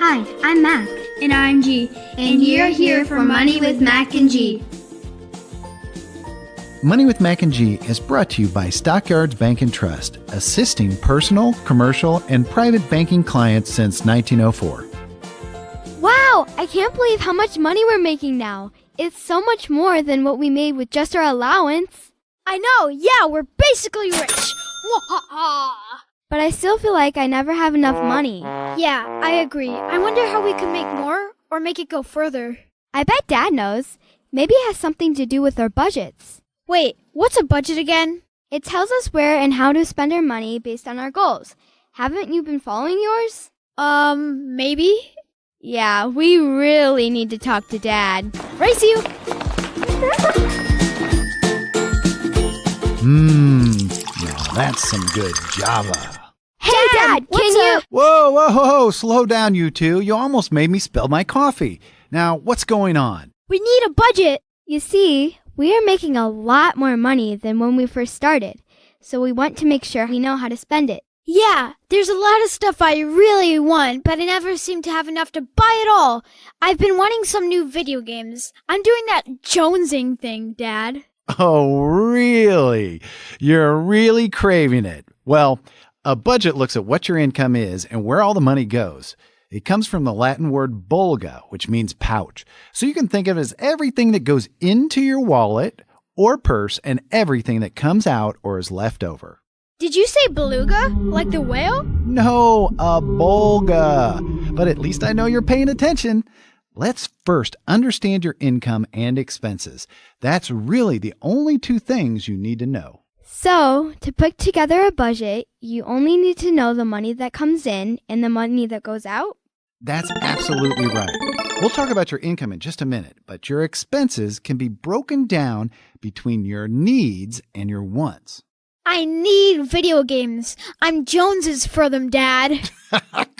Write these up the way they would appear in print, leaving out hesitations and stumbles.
Hi, I'm Mac. And I'm G. And you're here for Money with Mak and G. Money with Mak and G is brought to you by Stockyards Bank and Trust, assisting personal, commercial, and private banking clients since 1904. Wow, I can't believe how much money we're making now. It's so much more than what we made with just our allowance. I know, yeah, we're basically rich. But I still feel like I never have enough money. Yeah, I agree. I wonder how we could make more or make it go further. I bet Dad knows. Maybe it has something to do with our budgets. Wait, what's a budget again? It tells us where and how to spend our money based on our goals. Haven't you been following yours? Maybe? Yeah, we really need to talk to Dad. Race you! Now that's some good Java. Hey, Dad, can you... Whoa, slow down, you two. You almost made me spill my coffee. Now, what's going on? We need a budget. You see, we are making a lot more money than when we first started, so we want to make sure we know how to spend it. Yeah, there's a lot of stuff I really want, but I never seem to have enough to buy it all. I've been wanting some new video games. I'm doing that jonesing thing, Dad. Oh, really? You're really craving it. Well, a budget looks at what your income is and where all the money goes. It comes from the Latin word bulga, which means pouch. So you can think of it as everything that goes into your wallet or purse and everything that comes out or is left over. Did you say beluga? Like the whale? No, a bulga. But at least I know you're paying attention. Let's first understand your income and expenses. That's really the only two things you need to know. So, to put together a budget, you only need to know the money that comes in and the money that goes out? That's absolutely right. We'll talk about your income in just a minute, but your expenses can be broken down between your needs and your wants. I need video games. I'm Joneses for them, Dad.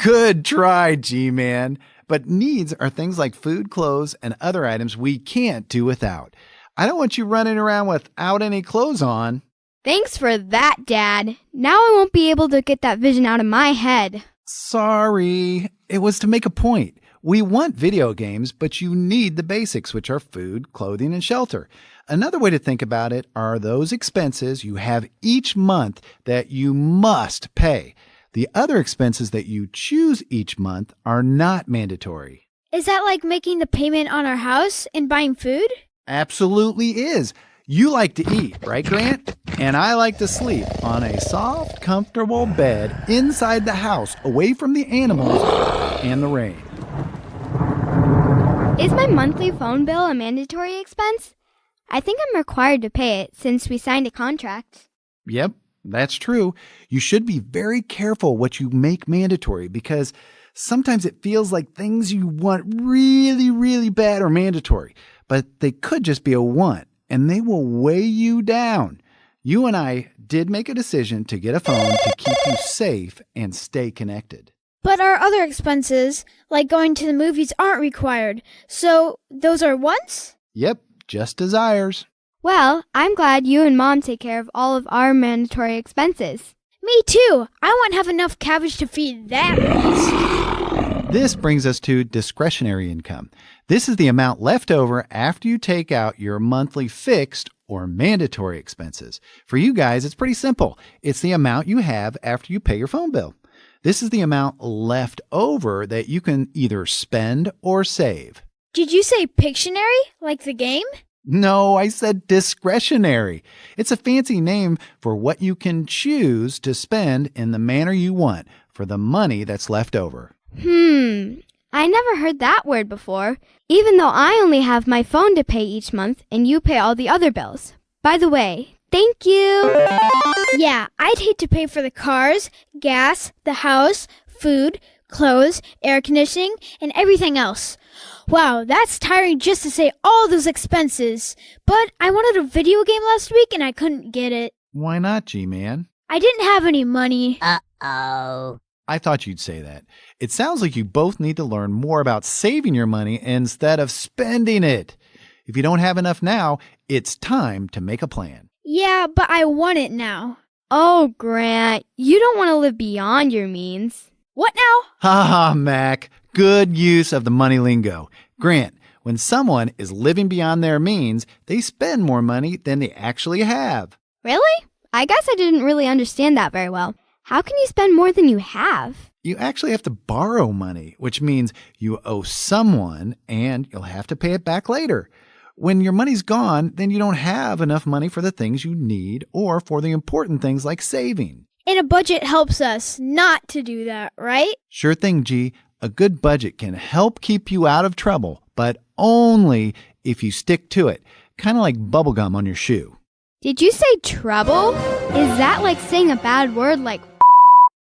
Good try, G-Man. But needs are things like food, clothes, and other items we can't do without. I don't want you running around without any clothes on. Thanks for that, Dad. Now I won't be able to get that vision out of my head. Sorry. It was to make a point. We want video games, but you need the basics, which are food, clothing, and shelter. Another way to think about it are those expenses you have each month that you must pay. The other expenses that you choose each month are not mandatory. Is that like making the payment on our house and buying food? Absolutely is. You like to eat, right, Grant? And I like to sleep on a soft, comfortable bed inside the house, away from the animals and the rain. Is my monthly phone bill a mandatory expense? I think I'm required to pay it since we signed a contract. Yep, that's true. You should be very careful what you make mandatory because sometimes it feels like things you want really, really bad are mandatory, but they could just be a want. And they will weigh you down. You and I did make a decision to get a phone to keep you safe and stay connected. But our other expenses, like going to the movies, aren't required. So those are wants? Yep, just desires. Well, I'm glad you and Mom take care of all of our mandatory expenses. Me too. I won't have enough cabbage to feed that beast. This brings us to discretionary income. This is the amount left over after you take out your monthly fixed or mandatory expenses. For you guys, it's pretty simple. It's the amount you have after you pay your phone bill. This is the amount left over that you can either spend or save. Did you say Pictionary, like the game? No, I said discretionary. It's a fancy name for what you can choose to spend in the manner you want for the money that's left over. I never heard that word before, even though I only have my phone to pay each month and you pay all the other bills. By the way, thank you. Yeah, I'd hate to pay for the cars, gas, the house, food, clothes, air conditioning, and everything else. Wow, that's tiring just to say all those expenses. But I wanted a video game last week and I couldn't get it. Why not, G-Man? I didn't have any money. Uh-oh. I thought you'd say that. It sounds like you both need to learn more about saving your money instead of spending it. If you don't have enough now, it's time to make a plan. Yeah, but I want it now. Oh, Grant, you don't want to live beyond your means. What now? Ha ha, Mac. good use of the money lingo. Grant, when someone is living beyond their means, they spend more money than they actually have. Really? I guess I didn't really understand that very well. How can you spend more than you have? You actually have to borrow money, which means you owe someone and you'll have to pay it back later. When your money's gone, then you don't have enough money for the things you need or for the important things like saving. And a budget helps us not to do that, right? Sure thing, G. A good budget can help keep you out of trouble, but only if you stick to it. Kind of like bubblegum on your shoe. Did you say trouble? Is that like saying a bad word like...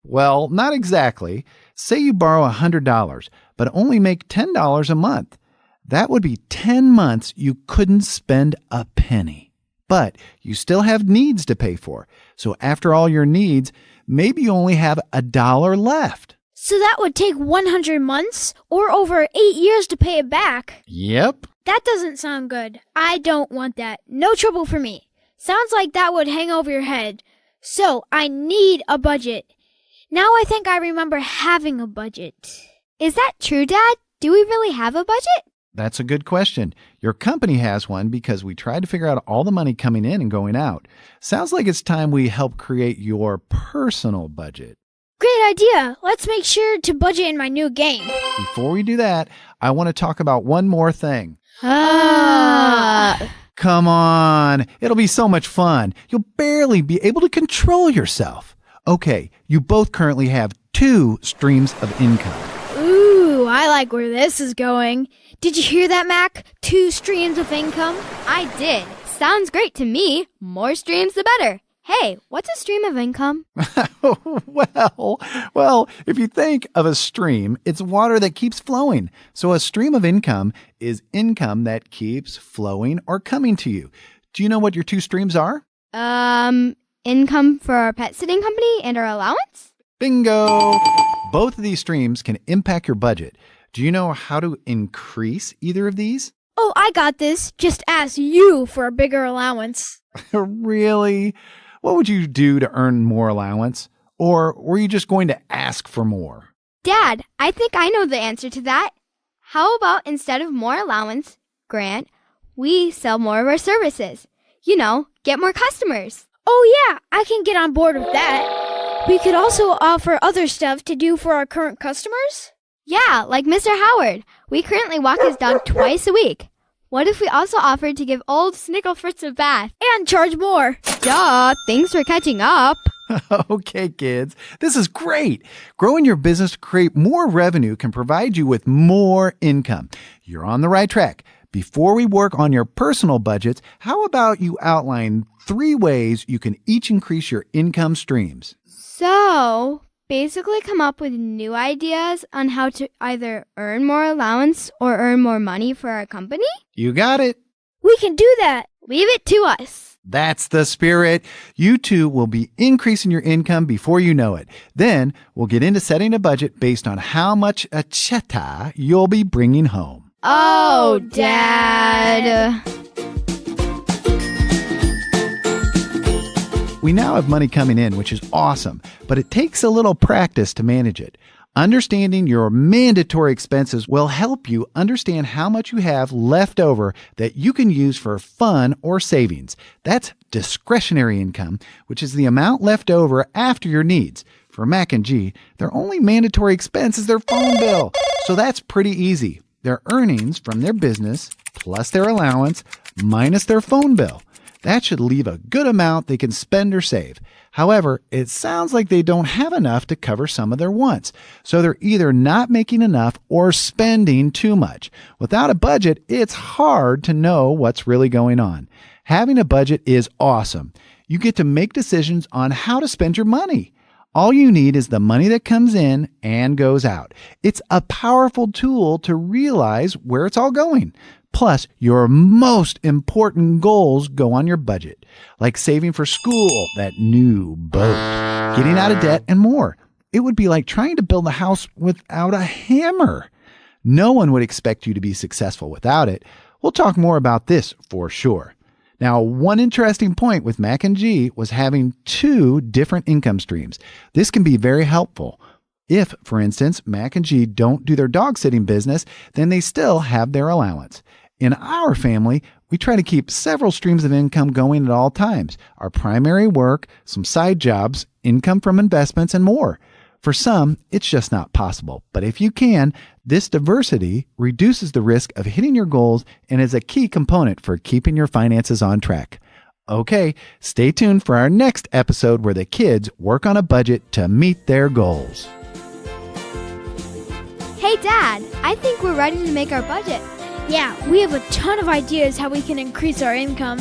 Well, not exactly. Say you borrow $100, but only make $10 a month. That would be 10 months you couldn't spend a penny. But you still have needs to pay for. So after all your needs, maybe you only have $1 left. So that would take 100 months or over 8 years to pay it back. Yep. That doesn't sound good. I don't want that. No trouble for me. Sounds like that would hang over your head. So I need a budget. Now I think I remember having a budget. Is that true, Dad? Do we really have a budget? That's a good question. Your company has one because we tried to figure out all the money coming in and going out. Sounds like it's time we help create your personal budget. Great idea. Let's make sure to budget in my new game. Before we do that, I want to talk about one more thing. Come on. It'll be so much fun. You'll barely be able to control yourself. Okay, you both currently have 2 streams of income. Ooh, I like where this is going. Did you hear that, Mac? 2 streams of income? I did. Sounds great to me. More streams, the better. Hey, what's a stream of income? Well, if you think of a stream, it's water that keeps flowing. So a stream of income is income that keeps flowing or coming to you. Do you know what your 2 streams are? Income for our pet sitting company and our allowance? Bingo! Both of these streams can impact your budget. Do you know how to increase either of these? Oh, I got this. Just ask you for a bigger allowance. Really? What would you do to earn more allowance? Or were you just going to ask for more? Dad, I think I know the answer to that. How about instead of more allowance, Grant, we sell more of our services? You know, get more customers. Oh yeah, I can get on board with that. We could also offer other stuff to do for our current customers. Yeah, like Mr. Howard. We currently walk his dog twice a week. What if we also offered to give old Snickle Fritz a bath? And charge more. Duh, thanks for catching up. Okay, kids, this is great. Growing your business to create more revenue can provide you with more income. You're on the right track. Before we work on your personal budgets, how about you outline 3 ways you can each increase your income streams? So, basically come up with new ideas on how to either earn more allowance or earn more money for our company? You got it. We can do that. Leave it to us. That's the spirit. You 2 will be increasing your income before you know it. Then we'll get into setting a budget based on how much acheta you'll be bringing home. Oh, Dad. We now have money coming in, which is awesome, but it takes a little practice to manage it. Understanding your mandatory expenses will help you understand how much you have left over that you can use for fun or savings. That's discretionary income, which is the amount left over after your needs. For Mak and G, their only mandatory expense is their phone bill, so that's pretty easy. Their earnings from their business plus their allowance minus their phone bill. That should leave a good amount they can spend or save. However, it sounds like they don't have enough to cover some of their wants. So they're either not making enough or spending too much. Without a budget, it's hard to know what's really going on. Having a budget is awesome. You get to make decisions on how to spend your money. All you need is the money that comes in and goes out. It's a powerful tool to realize where it's all going. Plus, your most important goals go on your budget, like saving for school, that new boat, getting out of debt, and more. It would be like trying to build a house without a hammer. No one would expect you to be successful without it. We'll talk more about this for sure. Now, one interesting point with Mak and G was having 2 different income streams. This can be very helpful. If, for instance, Mac and G don't do their dog sitting business, then they still have their allowance. In our family, we try to keep several streams of income going at all times. Our primary work, some side jobs, income from investments, and more. For some, it's just not possible. But if you can, this diversity reduces the risk of hitting your goals and is a key component for keeping your finances on track. Okay, stay tuned for our next episode where the kids work on a budget to meet their goals. Hey, Dad, I think we're ready to make our budget. Yeah, we have a ton of ideas how we can increase our income.